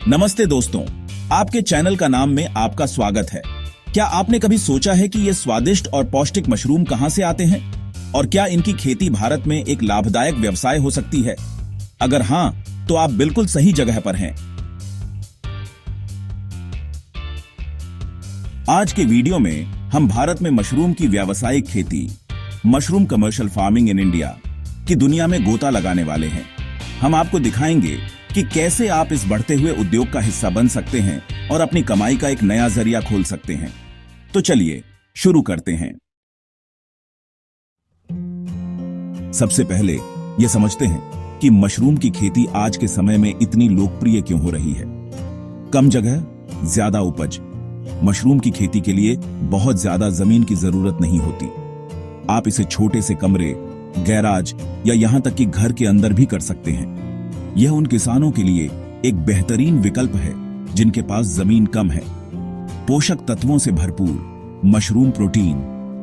नमस्ते दोस्तों, आपके चैनल का नाम में आपका स्वागत है। क्या आपने कभी सोचा है कि ये स्वादिष्ट और पौष्टिक मशरूम कहां से आते हैं और क्या इनकी खेती भारत में एक लाभदायक व्यवसाय हो सकती है? अगर हां, तो आप बिल्कुल सही जगह पर हैं। आज के वीडियो में हम भारत में मशरूम की व्यावसायिक खेती, mushroom commercial farming in India की दुनिया में गोता लगाने वाले हैं। हम आपको दिखाएंगे कि कैसे आप इस बढ़ते हुए उद्योग का हिस्सा बन सकते हैं और अपनी कमाई का एक नया जरिया खोल सकते हैं। तो चलिए शुरू करते हैं। सबसे पहले यह समझते हैं कि मशरूम की खेती आज के समय में इतनी लोकप्रिय क्यों हो रही है। कम जगह, ज्यादा उपज। मशरूम की खेती के लिए बहुत ज्यादा जमीन की जरूरत नहीं होती। आप इसे छोटे से कमरे, गैराज या यहां तक कि घर के अंदर भी कर सकते हैं। यह उन किसानों के लिए एक बेहतरीन विकल्प है जिनके पास जमीन कम है। पोषक तत्वों से भरपूर मशरूम प्रोटीन,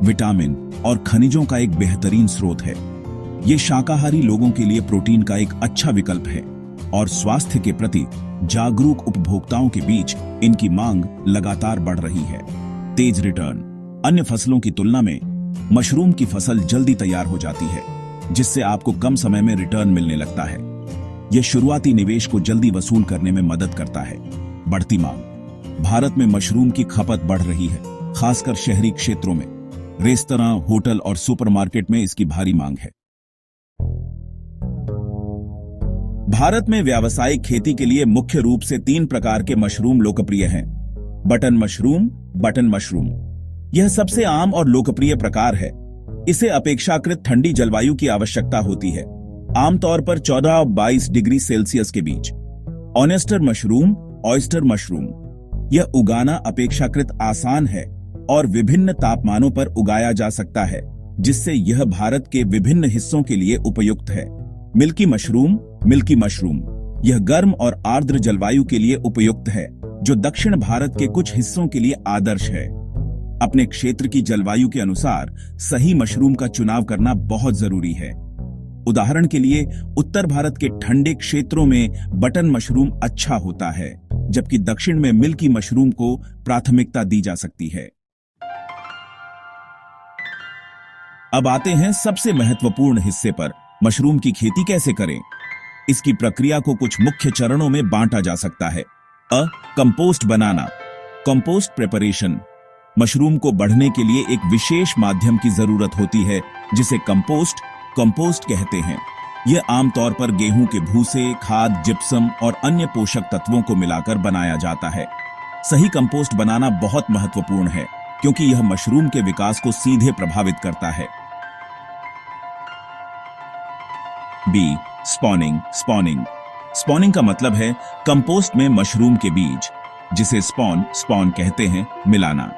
विटामिन और खनिजों का एक बेहतरीन स्रोत है। यह शाकाहारी लोगों के लिए प्रोटीन का एक अच्छा विकल्प है और स्वास्थ्य के प्रति जागरूक उपभोक्ताओं के बीच इनकी मांग लगातार बढ़ रही है। तेज रिटर्न। अन्य फसलों की तुलना में मशरूम की फसल जल्दी तैयार हो जाती है, जिससे आपको कम समय में रिटर्न मिलने लगता है। यह शुरुआती निवेश को जल्दी वसूल करने में मदद करता है। बढ़ती मांग। भारत में मशरूम की खपत बढ़ रही है, खासकर शहरी क्षेत्रों में। रेस्तरां, होटल और सुपरमार्केट में इसकी भारी मांग है। भारत में व्यावसायिक खेती के लिए मुख्य रूप से 3 प्रकार के मशरूम लोकप्रिय हैं। Button mushroom. बटन मशरूम यह सबसे आम और लोकप्रिय प्रकार है। इसे अपेक्षाकृत ठंडी जलवायु की आवश्यकता होती है, आमतौर पर 14 और 22 डिग्री सेल्सियस के बीच। Oyster mushroom. ऑयस्टर मशरूम यह उगाना अपेक्षाकृत आसान है और विभिन्न तापमानों पर उगाया जा सकता है, जिससे यह भारत के विभिन्न हिस्सों के लिए उपयुक्त है। Milky mushroom. मिल्की मशरूम यह गर्म और आर्द्र जलवायु के लिए उपयुक्त है, जो दक्षिण भारत के कुछ हिस्सों के लिए आदर्श है। अपने क्षेत्र की जलवायु के अनुसार सही मशरूम का चुनाव करना बहुत जरूरी है। उदाहरण के लिए, उत्तर भारत के ठंडे क्षेत्रों में बटन मशरूम अच्छा होता है, जबकि दक्षिण में मिल्की मशरूम को प्राथमिकता दी जा सकती है। अब आते हैं सबसे महत्वपूर्ण हिस्से पर, मशरूम की खेती कैसे करें। इसकी प्रक्रिया को कुछ मुख्य चरणों में बांटा जा सकता है। कंपोस्ट बनाना। Compost preparation. मशरूम को बढ़ने के लिए एक विशेष माध्यम की जरूरत होती है, जिसे कंपोस्ट कहते हैं। यह आमतौर पर गेहूं के भूसे, खाद, जिप्सम और अन्य पोषक तत्वों को मिलाकर बनाया जाता है। सही कंपोस्ट बनाना बहुत महत्वपूर्ण है, क्योंकि यह मशरूम के विकास को सीधे प्रभावित करता है। स्पॉनिंग। स्पॉनिंग का मतलब है कंपोस्ट में मशरूम के बीज, जिसे स्पॉन कहते हैं, मिलाना।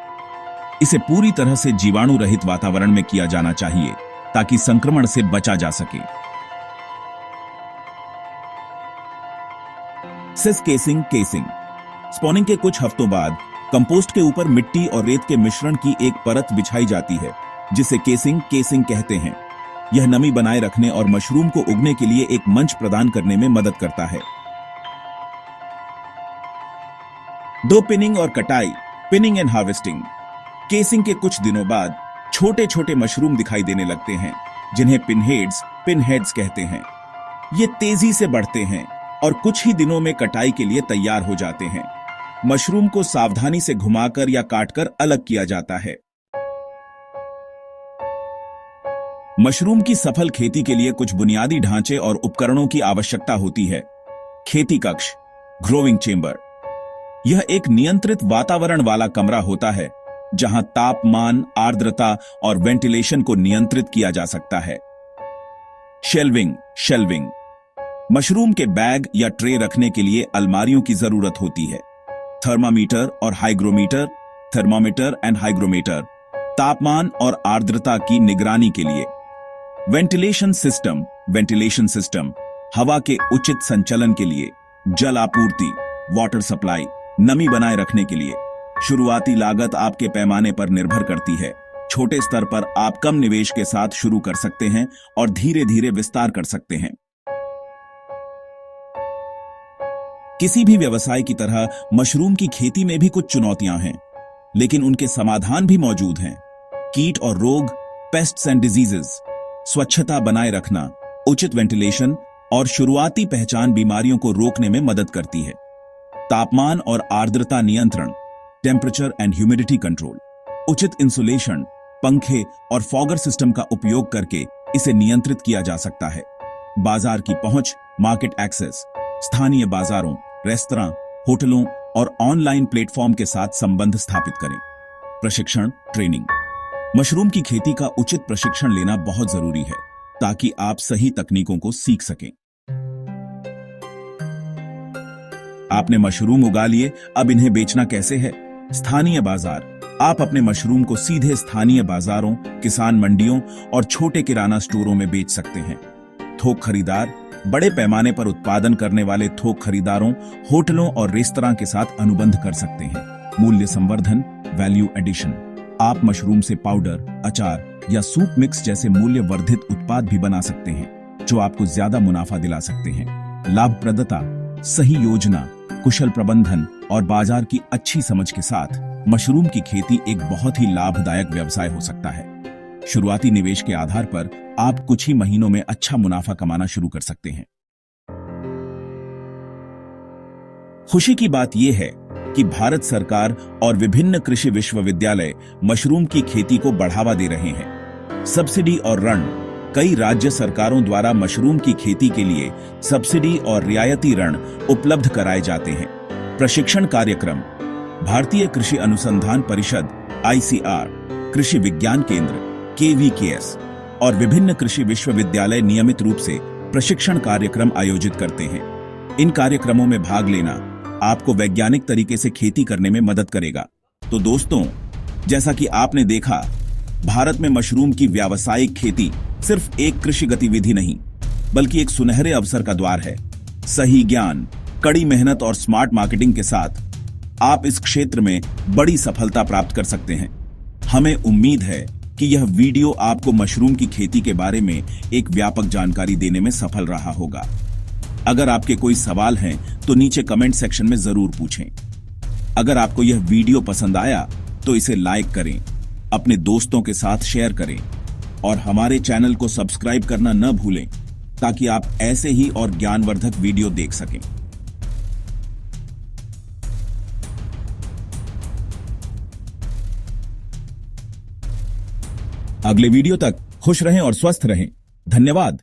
इसे पूरी तरह से जीवाणु रहित वातावरण में किया जाना चाहिए, ताकि संक्रमण से बचा जा सके। सिस केसिंग। स्पॉनिंग के कुछ हफ्तों बाद कंपोस्ट के ऊपर मिट्टी और रेत के मिश्रण की एक परत बिछाई जाती है, जिसे केसिंग कहते हैं। यह नमी बनाए रखने और मशरूम को उगने के लिए एक मंच प्रदान करने में मदद करता है। पिनिंग और कटाई। Pinning and harvesting. केसिंग के कुछ दिनों बाद छोटे छोटे मशरूम दिखाई देने लगते हैं, जिन्हें पिनहेड्स कहते हैं। ये तेजी से बढ़ते हैं और कुछ ही दिनों में कटाई के लिए तैयार हो जाते हैं। मशरूम को सावधानी से घुमाकर या काटकर अलग किया जाता है। मशरूम की सफल खेती के लिए कुछ बुनियादी ढांचे और उपकरणों की आवश्यकता होती है। खेती कक्ष, ग्रोविंग चेंबर। यह एक नियंत्रित वातावरण वाला कमरा होता है, जहां तापमान, आर्द्रता और वेंटिलेशन को नियंत्रित किया जा सकता है। शेल्विंग। मशरूम के बैग या ट्रे रखने के लिए अलमारियों की जरूरत होती है। थर्मामीटर और हाइग्रोमीटर। थर्मामीटर एंड हाइग्रोमीटर तापमान और आर्द्रता की निगरानी के लिए। वेंटिलेशन सिस्टम हवा के उचित संचलन के लिए। जल आपूर्ति, वाटर सप्लाई, नमी बनाए रखने के लिए। शुरुआती लागत आपके पैमाने पर निर्भर करती है। छोटे स्तर पर आप कम निवेश के साथ शुरू कर सकते हैं और धीरे धीरे विस्तार कर सकते हैं। किसी भी व्यवसाय की तरह मशरूम की खेती में भी कुछ चुनौतियां हैं, लेकिन उनके समाधान भी मौजूद हैं। कीट और रोग, पेस्ट्स एंड डिजीजेस, स्वच्छता बनाए रखना, उचित वेंटिलेशन और शुरुआती पहचान बीमारियों को रोकने में मदद करती है। तापमान और आर्द्रता नियंत्रण, टेम्परेचर एंड ह्यूमिडिटी कंट्रोल, उचित इंसुलेशन, पंखे और फॉगर सिस्टम का उपयोग करके इसे नियंत्रित किया जा सकता है। बाजार की पहुंच, मार्केट एक्सेस, स्थानीय बाजारों, रेस्तरां, होटलों और ऑनलाइन प्लेटफॉर्म के साथ संबंध स्थापित करें। प्रशिक्षण, ट्रेनिंग। मशरूम की खेती का उचित प्रशिक्षण लेना बहुत जरूरी है ताकि आप सही तकनीकों को सीख सकें। आपने मशरूम उगा लिए, अब इन्हें बेचना कैसे है? स्थानीय बाजार। आप अपने मशरूम को सीधे स्थानीय बाजारों, किसान मंडियों और छोटे किराना स्टोरों में बेच सकते हैं। थोक खरीदार। बड़े पैमाने पर उत्पादन करने वाले थोक खरीदारों, होटलों और रेस्तरां के साथ अनुबंध कर सकते हैं। मूल्य संवर्धन, वैल्यू एडिशन। आप मशरूम से पाउडर, अचार या सूप मिक्स जैसे मूल्य वर्धित उत्पाद भी बना सकते हैं, जो आपको ज्यादा मुनाफा दिला सकते हैं। लाभप्रदता, सही योजना, कुशल प्रबंधन और बाजार की अच्छी समझ के साथ मशरूम की खेती एक बहुत ही लाभदायक व्यवसाय हो सकता है। शुरुआती निवेश के आधार पर आप कुछ ही महीनों में अच्छा मुनाफा कमाना शुरू कर सकते हैं। खुशी की बात यह है कि भारत सरकार और विभिन्न कृषि विश्वविद्यालय मशरूम की खेती को बढ़ावा दे रहे हैं। सब्सिडी और ऋण। कई राज्य सरकारों द्वारा मशरूम की खेती के लिए सब्सिडी और रियायती ऋण उपलब्ध कराए जाते हैं। प्रशिक्षण कार्यक्रम। भारतीय कृषि अनुसंधान परिषद (ICR), कृषि विज्ञान केंद्र (KVKS) और विभिन्न कृषि विश्वविद्यालय नियमित रूप से प्रशिक्षण कार्यक्रम आयोजित करते हैं। इन कार्यक्रमों में भाग लेना आपको वैज्ञानिक तरीके से खेती करने में मदद करेगा। तो दोस्तों, जैसा कि आपने देखा, भारत में मशरूम की व्यावसायिक खेती सिर्फ एक कृषि गतिविधि नहीं, बल्कि एक सुनहरे अवसर का द्वार है। सही ज्ञान, कड़ी मेहनत और स्मार्ट मार्केटिंग के साथ आप इस क्षेत्र में बड़ी सफलता प्राप्त कर सकते हैं। हमें उम्मीद है कि यह वीडियो आपको मशरूम की खेती के बारे में एक व्यापक जानकारी देने में सफल रहा होगा। अगर आपके कोई सवाल हैं तो नीचे कमेंट सेक्शन में जरूर पूछें। अगर आपको यह वीडियो पसंद आया तो इसे लाइक करें, अपने दोस्तों के साथ शेयर करें और हमारे चैनल को सब्सक्राइब करना न भूलें ताकि आप ऐसे ही और ज्ञानवर्धक वीडियो देख सकें। अगले वीडियो तक खुश रहें और स्वस्थ रहें। धन्यवाद।